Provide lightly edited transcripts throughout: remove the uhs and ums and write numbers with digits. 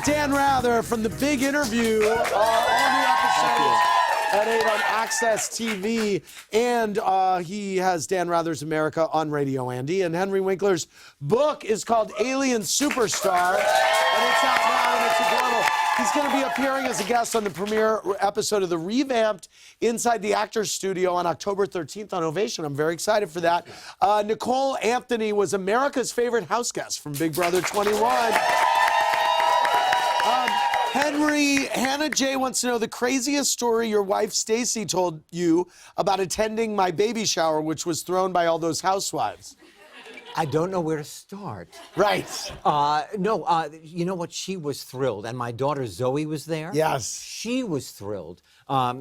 Dan Rather from The Big Interview. All new episodes at 8 on Access TV. And he has Dan Rather's America on Radio, Andy. And Henry Winkler's book is called Alien Superstar. And it's out now, and it's a global. He's going to be appearing as a guest on the premiere episode of the revamped Inside the Actors Studio on October 13th on Ovation. I'm very excited for that. Nicole Anthony was America's favorite house guest from Big Brother 21. Hannah J wants to know the craziest story your wife Stacy told you about attending my baby shower, which was thrown by all those housewives. I don't know where to start. Right. You know what? She was thrilled. And my daughter Zoe was there. Yes. She was thrilled.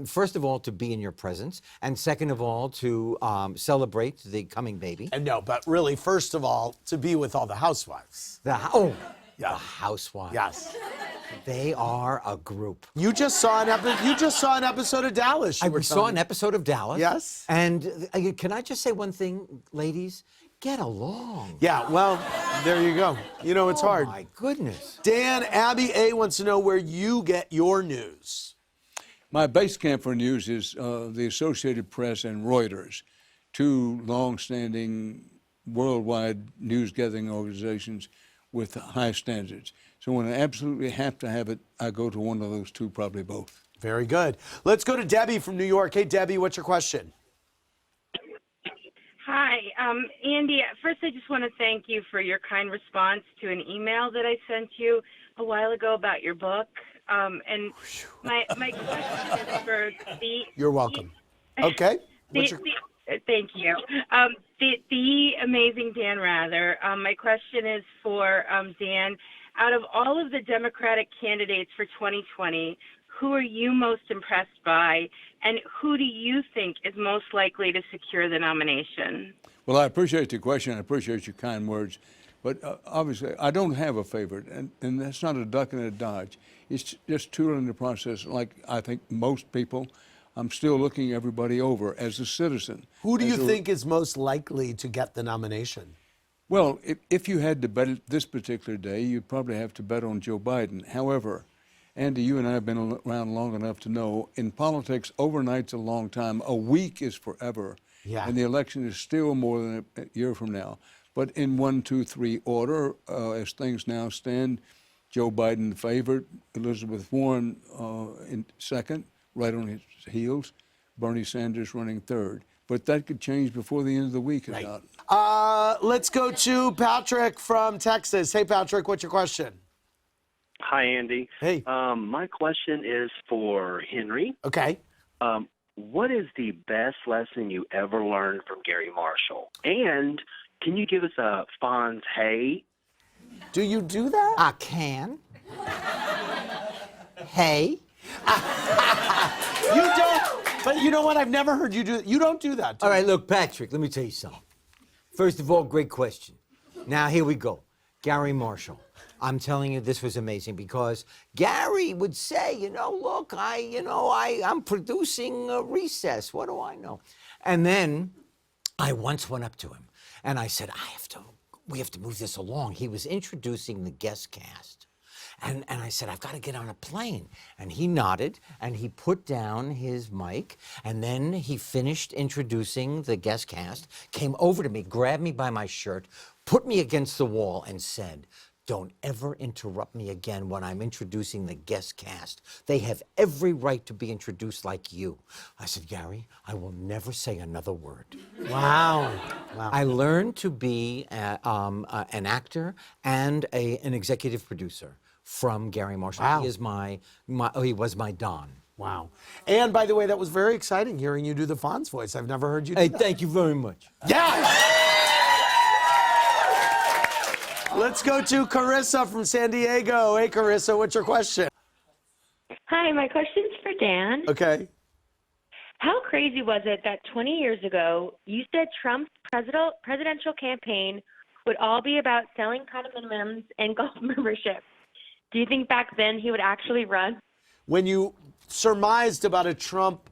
First of all, to be in your presence. And second of all, to celebrate the coming baby. And no, but really, first of all, to be with all the housewives. The housewives. Yes. They are a group. You just saw an episode of Dallas. I saw an episode of Dallas. Yes. And can I just say one thing, ladies? Get along. Yeah, well, there you go. You know, it's hard. Oh, my goodness. Dan, Abby A wants to know where you get your news. My base camp for news is the Associated Press and Reuters, two long-standing worldwide news-gathering organizations with high standards. So when I absolutely have to have it, I go to one of those two, probably both. Very good. Let's go to Debbie from New York. Hey, Debbie, what's your question? Hi, Andy. First, I just want to thank you for your kind response to an email that I sent you a while ago about your book. And my question is for the... You're welcome. Okay. Thank you. The amazing Dan Rather. My question is for Dan. Out of all of the Democratic candidates for 2020, who are you most impressed by, and who do you think is most likely to secure the nomination? Well, I appreciate the question. I appreciate your kind words. But obviously, I don't have a favorite, and that's not a duck and a dodge. It's just tooling the process. Like I think most people, I'm still looking everybody over as a citizen. Who do you think is most likely to get the nomination? Well, if you had to bet it this particular day, you'd probably have to bet on Joe Biden. However, Andy, you and I have been around long enough to know in politics, overnight's a long time. A week is forever. Yeah. And the election is still more than a year from now. But in 1, 2, 3 order, as things now stand, Joe Biden the favorite, Elizabeth Warren in second, right on his heels, Bernie Sanders running third. But that could change before the end of the week. Right. Let's go to Patrick from Texas. Hey, Patrick, what's your question? Hi, Andy. Hey. My question is for Henry. Okay. What is the best lesson you ever learned from Gary Marshall? And can you give us a Fonz hey? Do you do that? I can. Hey. You don't. But you know what? I've never heard you do that. You don't do that. All right, look, Patrick, let me tell you something. First of all, great question. Now, here we go. Gary Marshall. I'm telling you, this was amazing because Gary would say, look, I'm producing a Recess. What do I know? And then I once went up to him and I said, we have to move this along. He was introducing the guest cast. And I said, I've got to get on a plane. And he nodded, and he put down his mic, and then he finished introducing the guest cast, came over to me, grabbed me by my shirt, put me against the wall, and said, don't ever interrupt me again when I'm introducing the guest cast. They have every right to be introduced like you. I said, Gary, I will never say another word. Wow. I learned to be an actor and an executive producer from Gary Marshall. Wow. He is he was my Don. Wow. And by the way, that was very exciting hearing you do the Fonz voice. I've never heard you do that. Thank you very much. Yes! Let's go to Carissa from San Diego. Hey, Carissa, what's your question? Hi, my question's for Dan. Okay. How crazy was it that 20 years ago you said Trump's presidential campaign would all be about selling condominiums and golf memberships? Do you think back then he would actually run? When you surmised about a Trump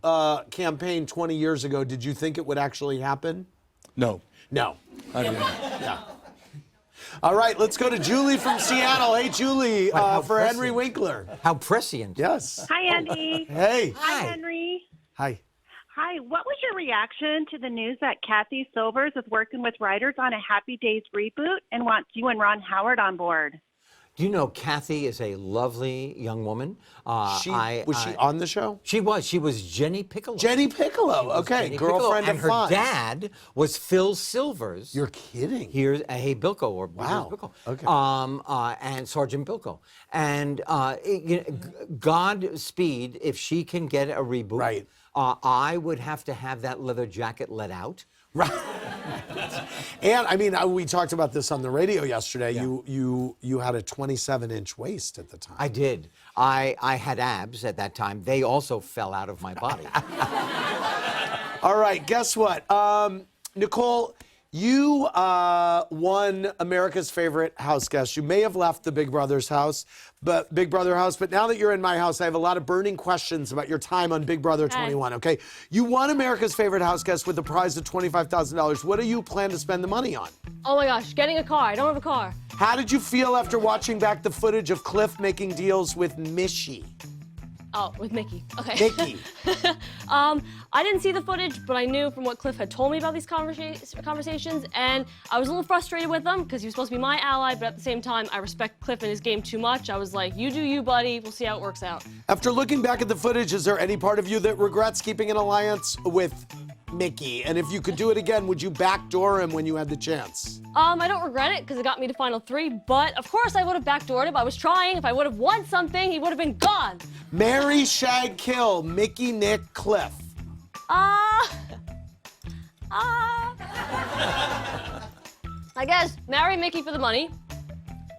campaign 20 years ago, did you think it would actually happen? No. No. I didn't. Yeah. All right, let's go to Julie from Seattle. Hey, Julie, how for Henry prescient. Winkler. How prescient. Yes. Hi, Andy. Hey. Hi, Henry. Hi. Hi. What was your reaction to the news that Cathy Silvers is working with writers on a Happy Days reboot and wants you and Ron Howard on board? Do you know Cathy is a lovely young woman? Was she on the show? She was. She was Jenny Piccolo. Jenny Piccolo. Okay, Jenny girlfriend Piccolo, of and her Fonz. dad was Phil Silvers. You're kidding. Here's Hey Bilko or Wow. Here's Bilko. Okay. And Sergeant Bilko. And Godspeed if she can get a reboot. Right. I would have to have that leather jacket let out. Right. And I mean, we talked about this on the radio yesterday. Yeah. You had a 27-inch waist at the time. I did. I had abs at that time. They also fell out of my body. All right, guess what? Nicole, you won America's Favorite House Guest. You may have left the Big Brother house, but now that you're in my house, I have a lot of burning questions about your time on Big Brother 21, okay? You won America's Favorite House Guest with a prize of $25,000. What do you plan to spend the money on? Oh my gosh, getting a car. I don't have a car. How did you feel after watching back the footage of Cliff making deals with Mishy? Oh, with Mickey. Okay. Mickey. I didn't see the footage, but I knew from what Cliff had told me about these conversations, and I was a little frustrated with him because he was supposed to be my ally, but at the same time, I respect Cliff and his game too much. I was like, you do you, buddy. We'll see how it works out. After looking back at the footage, is there any part of you that regrets keeping an alliance with Mickey? And if you could do it again, would you backdoor him when you had the chance? I don't regret it because it got me to Final 3, but of course I would have backdoored him. I was trying. If I would have won something, he would have been gone. Marry, shag, kill, Mickey, Nick, Cliff. I guess marry Mickey for the money,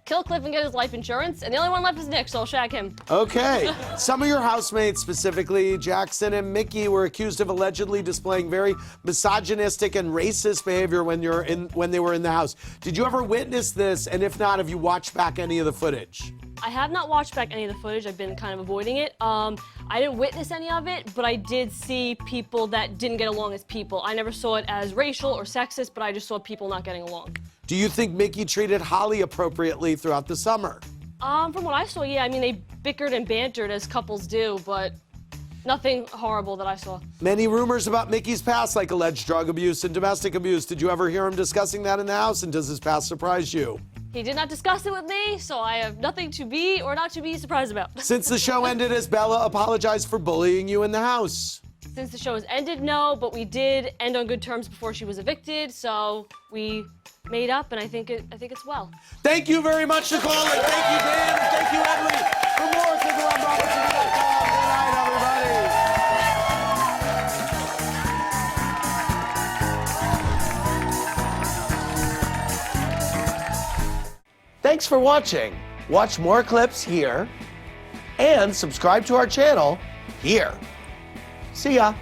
kill Cliff and get his life insurance, and the only one left is Nick, so I'll shag him. Okay. Some of your housemates, specifically Jackson and Mickey, were accused of allegedly displaying very misogynistic and racist behavior when they were in the house. Did you ever witness this? And if not, have you watched back any of the footage? I have not watched back any of the footage. I've been kind of avoiding it. I didn't witness any of it, but I did see people that didn't get along as people. I never saw it as racial or sexist, but I just saw people not getting along. Do you think Mickey treated Holly appropriately throughout the summer? From what I saw, yeah. I mean, they bickered and bantered as couples do, but nothing horrible that I saw. Many rumors about Mickey's past, like alleged drug abuse and domestic abuse. Did you ever hear him discussing that in the house, and does his past surprise you? He did not discuss it with me, so I have nothing to be or not to be surprised about. Since the show ended, has Bella apologized for bullying you in the house? Since the show has ended, no, but we did end on good terms before she was evicted, so we made up, and I think it's well. Thank you very much, Nicole, and thank you, Dan, and thank you, Emily. For more, click around BravoTV.com. Good night, everybody. Thanks for watching. Watch more clips here and subscribe to our channel here. See ya.